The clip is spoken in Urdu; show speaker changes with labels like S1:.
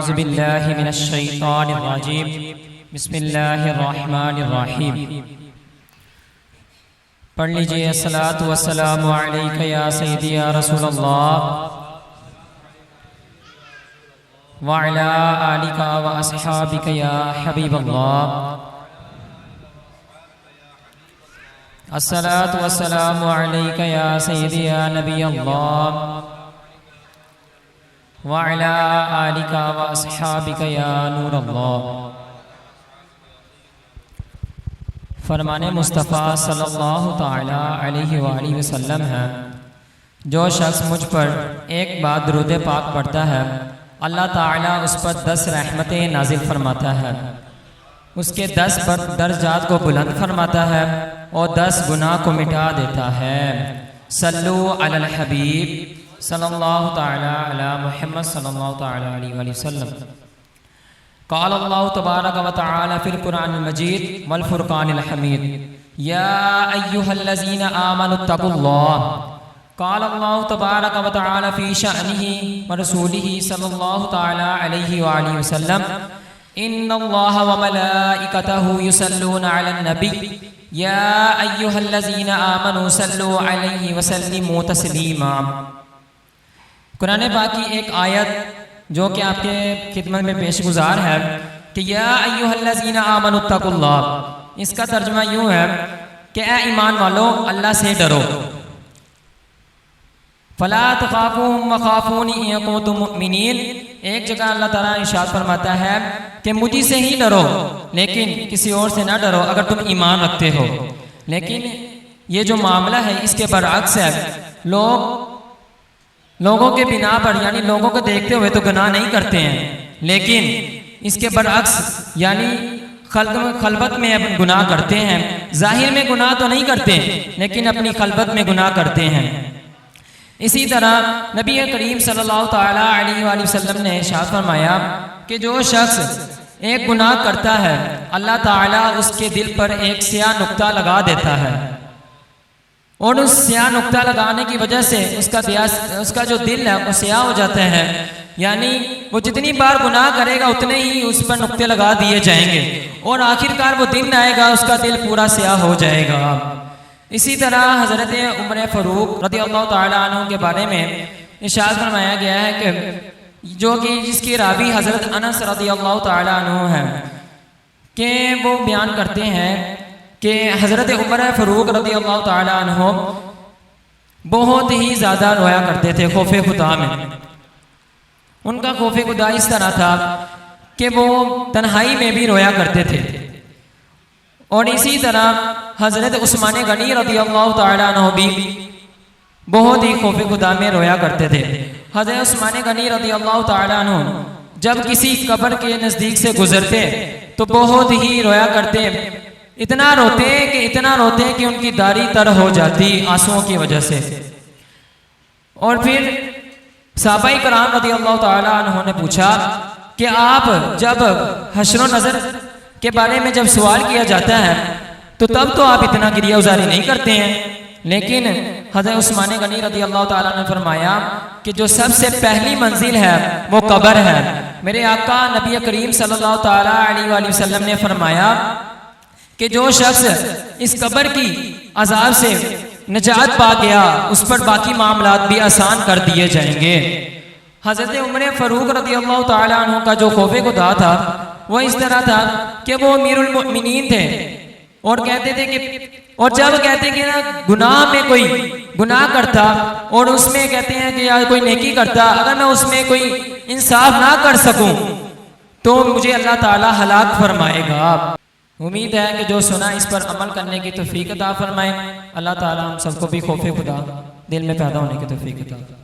S1: اعوذ باللہ من الشیطان الرجیم بسم اللہ الرحمن الرحیم۔ پڑھ لیجئے الصلاۃ والسلام علیک یا سیدی یا رسول اللہ وعلی آلک واصحابک یا حبیب اللہ۔ الصلاۃ والسلام علیک یا سیدی یا نبی اللہ وعلی آلک واصحابک یا نور اللہ۔ فرمان مصطفیٰ صلی اللہ تعالی علیہ وآلہ وسلم ہے، جو شخص مجھ پر ایک بار درود پاک پڑھتا ہے اللہ تعالیٰ اس پر 10 رحمتیں نازل فرماتا ہے، اس کے 10 پر درجات کو بلند فرماتا ہے اور 10 گناہ کو مٹا دیتا ہے۔ صلو علی الحبیب صلی اللہ تعالی علی محمد صلی اللہ تعالی علیہ وآلہ وسلم۔ قال اللہ تبارک و تعالی فی القرآن المجید والفرقان الحمید یا ایہا الذین آمنوا اتقوا اللہ۔ قال اللہ تبارک و تعالی فی شأنہ ورسولہ صلی اللہ تعالی علیہ وآلہ وسلم ان اللہ وملائکتہ یصلون علی النبی یا ایہا الذین آمنوا صلوا علیہ وسلموا تسلیما۔ قرآن پاک کی ایک آیت جو کہ آپ کے خدمت میں پیش گزار ہے کہ یا ایھا الذین آمنوا اتقوا اللہ، اس کا ترجمہ یوں ہے کہ اے ایمان والو اللہ سے ڈرو۔ فلا تخافوهم وخافونی ان کنتم مؤمنین، ایک جگہ اللہ تعالیٰ ارشاد فرماتا ہے کہ مجھ سے ہی ڈرو لیکن کسی اور سے نہ ڈرو اگر تم ایمان رکھتے ہو۔ لیکن یہ جو معاملہ ہے اس کے برعکس ہے، لوگوں کے بنا پر یعنی لوگوں کو دیکھتے ہوئے تو گناہ نہیں کرتے ہیں، لیکن اس کے برعکس یعنی خلوت میں گناہ کرتے ہیں۔ ظاہر میں گناہ تو نہیں کرتے لیکن اپنی خلوت میں گناہ کرتے ہیں۔ اسی طرح نبی کریم صلی اللہ تعالی علیہ وآلہ وسلم نے ارشاد فرمایا کہ جو شخص ایک گناہ کرتا ہے اللہ تعالیٰ اس کے دل پر ایک سیاہ نقطہ لگا دیتا ہے، اور اس سیاہ نقطہ لگانے کی وجہ سے اس کا جو دل ہے وہ سیاہ ہو جاتا ہے، یعنی وہ جتنی بار گناہ کرے گا اتنے ہی اس پر نقطے لگا دیے جائیں گے اور آخرکار وہ دن آئے گا اس کا دل پورا سیاہ ہو جائے گا۔ اسی طرح حضرت عمر فاروق رضی اللہ تعالیٰ عنہ کے بارے میں ارشاد فرمایا گیا ہے کہ جو کہ جس کی راوی حضرت انس رضی اللہ تعالیٰ عنہ ہے کہ وہ بیان کرتے ہیں کہ حضرت عمر فاروق رضی اللہ تعالیٰ عنہ بہت ہی زیادہ رویا کرتے تھے خوف خدا میں۔ ان کا خوف خدا اس طرح تھا کہ وہ تنہائی میں بھی رویا کرتے تھے، اور اسی طرح حضرت عثمان غنی رضی اللہ تعالیٰ عنہ بھی بہت ہی خوف خدا میں رویا کرتے تھے۔ حضرت عثمان غنی رضی اللہ تعالیٰ عنہ جب کسی قبر کے نزدیک سے گزرتے تو بہت ہی رویا کرتے، اتنا روتے کہ ان کی داڑھی تر ہو جاتی آنسوؤں کی وجہ سے۔ اور پھر صحابہ کرام رضی اللہ تعالیٰ عنہ نے پوچھا کہ آپ جب حشر و نظر کے بارے میں جب سوال کیا جاتا ہے تو تب تو آپ اتنا گریہ ازاری نہیں کرتے ہیں، لیکن حضرت عثمان غنی رضی اللہ تعالیٰ نے فرمایا کہ جو سب سے پہلی منزل ہے وہ قبر ہے۔ میرے آقا نبی کریم صلی اللہ تعالیٰ علیہ وآلہ وسلم نے فرمایا کہ جو شخص اس قبر کی عذاب سے نجات پا گیا اس پر باقی معاملات بھی آسان کر دیے جائیں گے۔ حضرت عمر فاروق رضی اللہ تعالیٰ عنہ کا جو خوف خدا تھا وہ اس طرح تھا کہ وہ امیر المؤمنین تھے، اور کہتے تھے اور جب کہتے کہ گناہ میں کوئی گناہ کرتا اور اس میں کہتے ہیں کہ یا کوئی نیکی کرتا، اگر میں اس میں کوئی انصاف نہ کر سکوں تو مجھے اللہ تعالیٰ ہلاک فرمائے گا۔ امید ہے کہ جو سنا اس پر عمل کرنے کی توفیق عطا فرمائے۔ اللہ تعالیٰ ہم سب کو بھی خوف خدا دل میں پیدا ہونے کی توفیق عطا فرمائے۔